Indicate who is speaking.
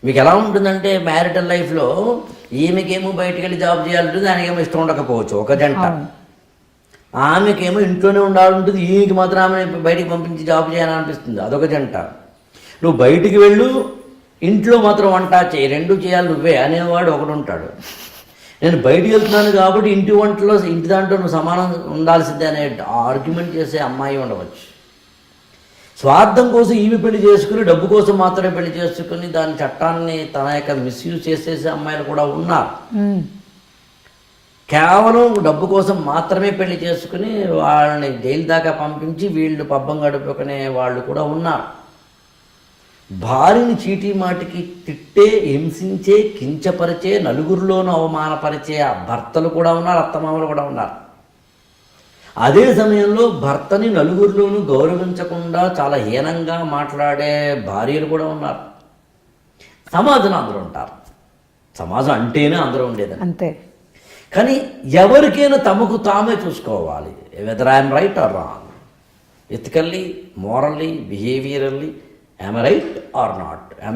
Speaker 1: మీకు ఎలా ఉంటుందంటే మ్యారిటల్ లైఫ్లో ఈమెకేమో బయటికి వెళ్ళి జాబ్ చేయాలంటుంది, ఆయనకేమో ఇష్టం ఉండకపోవచ్చు ఒక జంట. ఆమెకేమో ఇంట్లోనే ఉండాలంటుంది, ఈమెకి మాత్రం ఆమె బయటికి పంపించి జాబ్ చేయాలనిపిస్తుంది, అదొక జంట. నువ్వు బయటికి వెళ్ళు, ఇంట్లో మాత్రం వంట చేయి, రెండు చేయాలి నువ్వే అనేవాడు ఒకడు ఉంటాడు. నేను బయటికి వెళ్తున్నాను కాబట్టి ఇంటి వంటలో ఇంటి దాంట్లో నువ్వు సమానం ఉండాల్సిందే అనే ఆర్గ్యుమెంట్ చేసే అమ్మాయి ఉండవచ్చు. స్వార్థం కోసం ఈమె పెళ్లి చేసుకుని డబ్బు కోసం మాత్రమే పెళ్లి చేసుకుని దాని చట్టాన్ని తన యొక్క మిస్యూజ్ చేసేసే అమ్మాయిలు కూడా ఉన్నారు. కేవలం డబ్బు కోసం మాత్రమే పెళ్లి చేసుకుని వాళ్ళని జైలు దాకా పంపించి వీళ్ళు పబ్బం గడుపుకునే వాళ్ళు కూడా ఉన్నారు. భార్యని చీటీ మాటికి తిట్టే, హింసించే, కించపరిచే, నలుగురిలోనూ అవమానపరిచే ఆ భర్తలు కూడా ఉన్నారు, అత్తమామలు కూడా ఉన్నారు. అదే సమయంలో భర్తని నలుగురిలోనూ గౌరవించకుండా చాలా హీనంగా మాట్లాడే భార్యలు కూడా ఉన్నారు. సమాజంలో అందరూ ఉంటారు, సమాజం అంటేనే అందరూ ఉండేదని.
Speaker 2: అంతే.
Speaker 1: కానీ ఎవరికైనా తమకు తామే చూసుకోవాలి, whether I'm right or wrong, ethically, morally, behaviourally, am I right or not?